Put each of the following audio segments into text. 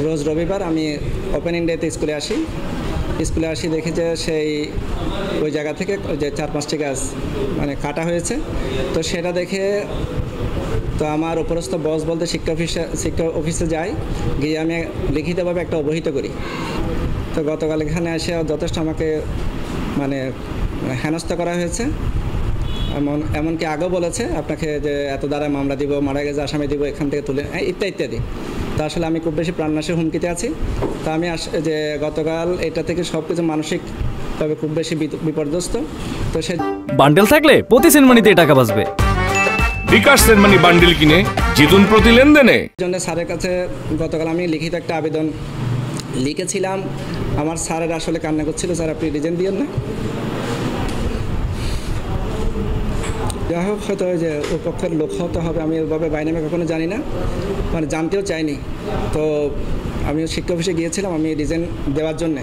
রোজ রবিবার আমি ওপেনিং ডেতে স্কুলে আসি দেখি যে সেই ওই জায়গা থেকে যে 4-5টি গাছ মানে কাটা হয়েছে। তো সেটা দেখে তো আমার উপরস্থ বস বলতে শিক্ষা অফিসে যাই, গিয়ে আমি লিখিতভাবে একটা অবহিত করি। তো গতকাল এখানে এসে যথেষ্ট আমাকে মানে হেনস্থা করা হয়েছে। এমনকি আগেও বলেছে আপনাকে যে এত দ্বারা মামলা দিব, মারা গেছে আসামি দিব, এখান থেকে তুলে ইত্যাদি। তো আসলে আমি খুব বেশি প্রাণনাশের হুমকিতে আছি। তো আমি যে গতকাল এটা থেকে সব কিছু মানসিকভাবে খুব বেশি বিপর্যস্ত। তো সে বান্ডেল থাকলে প্রতি সেনমানিতে টাকা বাঁচবে। বিকাশ সেনমানি বান্ডেল কিনে জিতুন প্রতি লেনদেনে। জন্য স্যারের কাছে গতকাল আমি লিখিত একটা আবেদন লিখেছিলাম। আমার স্যারের আসলে কান্না করছিল, স্যার আপনি রিজেন দিয়েন না। যাই হোক, হয়তো যে ওই পক্ষের লোক হতে হবে, আমি ওইভাবে বাইরে আমি কখনো জানি না, মানে জানতেও চাইনি। তো আমি শিক্ষা অফিসে গিয়েছিলাম আমি রিজেন দেওয়ার জন্যে।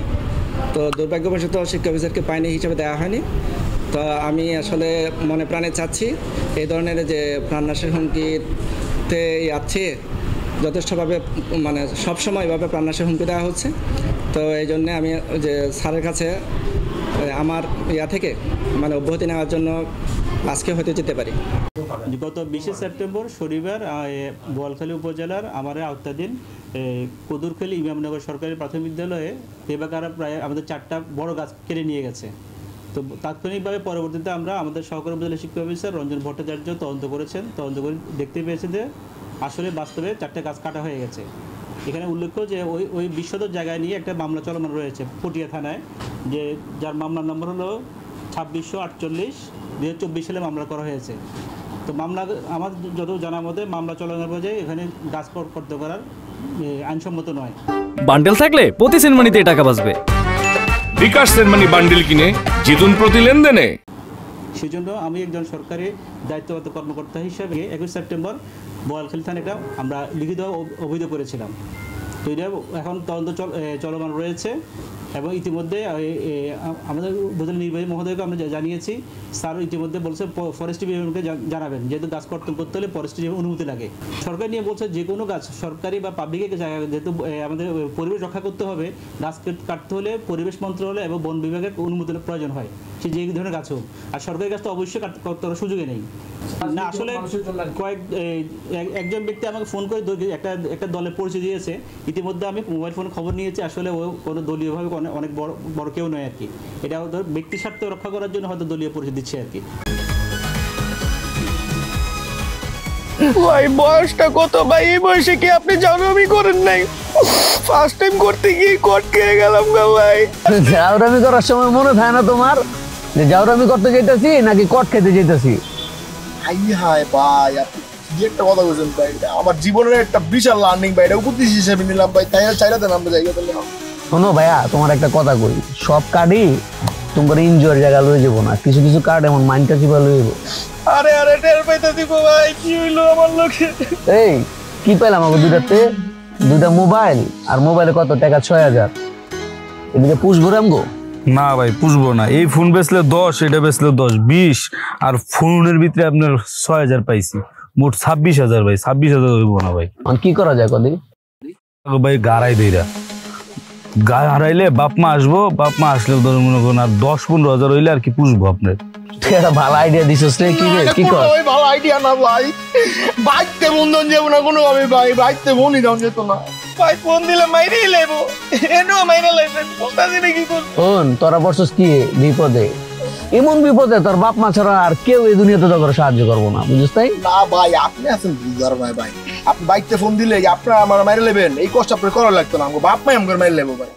তো দুর্ভাগ্যবশত শিক্ষা অফিসারকে পাইনি, হিসেবে দেওয়া হয়নি। তো আমি আসলে মনে প্রাণে চাচ্ছি এই ধরনের যে প্রাণনাশের হুমকিতে আছে যথেষ্টভাবে মানে সবসময় এভাবে প্রাণনাশের হুমকি দেওয়া হচ্ছে। তো এই জন্যে আমি যে স্যারের কাছে আমার থেকে মানে অব্যাহতি নেওয়ার জন্য আজকে হয়তো যেতে পারি। গত 20 সেপ্টেম্বর শনিবার বোয়ালখালী উপজেলার আমার আওতাধীন কদুরখালী ইমামনগর সরকারি প্রাথমিক বিদ্যালয়ে বেবাকারা প্রায় আমাদের 4টা বড় গাছ কেটে নিয়ে গেছে। তো তাৎক্ষণিকভাবে পরবর্তীতে আমরা আমাদের সহকারী উপজেলা শিক্ষা অফিসার রঞ্জন ভট্টাচার্য তদন্ত করে দেখতে পেয়েছে যে আসলে বাস্তবে 4টা গাছ কাটা হয়ে গেছে। এখানে উল্লেখ্য যে ওই বিশ্বত জায়গায় নিয়ে একটা মামলা চলমান রয়েছে পটিয়া থানায়, যার মামলার নম্বর হলো 2648/2024 সালে মামলা করা হয়েছে। তো মামলা আমার যত জানা মতে মামলা চলানোর পর্যায়ে এখানে গাছ করতে করার আইনসম্মত নয়। বান্ডেল থাকলে প্রতি সেনমানিতে টাকা বাঁচবে। বিকাশ সেনমানি বান্ডেল কিনে জিতুন প্রতি লেনদেনে। সেজন্য আমি একজন সরকারি দায়িত্বরত কর্মকর্তা হিসেবে 21 সেপ্টেম্বর বোয়ালখালী থানায় এটা আমরা লিখিত অভিযোগ করেছিলাম। তো এটা এখন তদন্ত চলমান রয়েছে এবং ইতিমধ্যে আমাদের উপজেলা নির্বাহী মহোদয়কে আমরা জানিয়েছি। স্যার ইতিমধ্যে বলছে ফরেস্ট্রি বিভাগকে জানাবেন, যেহেতু গাছ কর্তন করতে হলে ফরেস্ট্রি অনুমতি লাগে। সরকার নিয়ে বলছে যে কোনো গাছ সরকারি বা পাবলিক জায়গা, যেহেতু আমাদের পরিবেশ রক্ষা করতে হবে, গাছ কাটতে হলে পরিবেশ মন্ত্রণালয় এবং বন বিভাগের অনুমতির প্রয়োজন হয়, সে যে ধরনের গাছ হোক। আর সরকারি গাছ তো অবশ্যই কাটতে করার সুযোগে নেই না। আসলে একজন ব্যক্তি আমাকে ফোন করে একটা দলের পরিচয় দিয়েছে। ইতিমধ্যে আমি মোবাইল ফোনে খবর নিয়েছি, আসলে ও কোনো দলীয়ভাবে অনেক বড় কেউ নয় আর কি। এটা হয়তো ব্যক্তি স্বার্থ রক্ষা করার জন্য হয়তো দলীয় পরিচয় দিচ্ছে আর কি। ভাই বয়সটা কত ভাই? এই বয়সে কি আপনি জাউরামি করেন নাই? ফার্স্ট টাইম করতে গিয়ে কট খেয়ে গেলাম গো ভাই। জাউরামি করার সময় মনে থাকে না তোমার যে জাউরামি করতে যেতেছি নাকি কট খেতে যেতেছি? হায় ভাই, আপনি কি একটা কথা বলছেন ভাই, আমার জীবনের একটা বিশাল লার্নিং ভাই, এটা উপদেশ হিসেবে নিলাম ভাই। তাই চাইলাতে নামতে জায়গা তাহলে শোনো ভাইয়া, তোমার একটা কথা কই, সব কার্ডই তোমার এনজয়ের জায়গা লয়ে যাবো না, কিছু কিছু কার্ড এমন মাইন্ডটা চিপা লয়ে যাবো। আরে টের পাইতে দিব ভাই, কি হইলো আমার লোকে? এই কি পাইলাম আমাকে দুইটা মোবাইল, আর মোবাইলে কত টাকা? 6000। এদিকে পুষবো রামগো? না ভাই পুষবো না। এই ফোন বেচলে 10, এটা বেচলে 10, 20, আর ফোনের ভিতরে আপনার 6000 পাইছি, মোট 26000 ভাই। 26000 হইব না ভাই। কি করা যায় কদি ভাই গাড়াই দেইরা গায়ে হারাইলে বাপ মা আসবো, বাপ মা আসলে ধর মনে করেন আর 10-15 হাজার হইলে আর কি পুষবো আপনার। একটা ভালো আইডিয়া দিছিস রে। কি রে কি কর? ওই ভালো আইডিয়া না ভাই, বাইতে বন্ধন যাব না কোনো ভাবে ভাই, বাইতে বনি দাও যেত না ভাই। ফোন দিলে মাইরেই লেবো, এনো মাইরা লাইছেন বলতা দিনে কি করব? শোন, তোরা বসছিস কি বিপদে, এমন বিপদে তোর বাপ মা ছাড়া আর কেউ এই দুনিয়াতে তোর সাহায্য করবো না, বুঝছিস? তাই না ভাই, আপনি আছেন বুঝার ভাই। ভাই আপনি বাইতে ফোন দিলে আপনারা আমার মাইরে লেবেন, এই কষ্ট আপনার করা লাগতো না। বাপ মাই আমার মাইরে লেবো ভাই।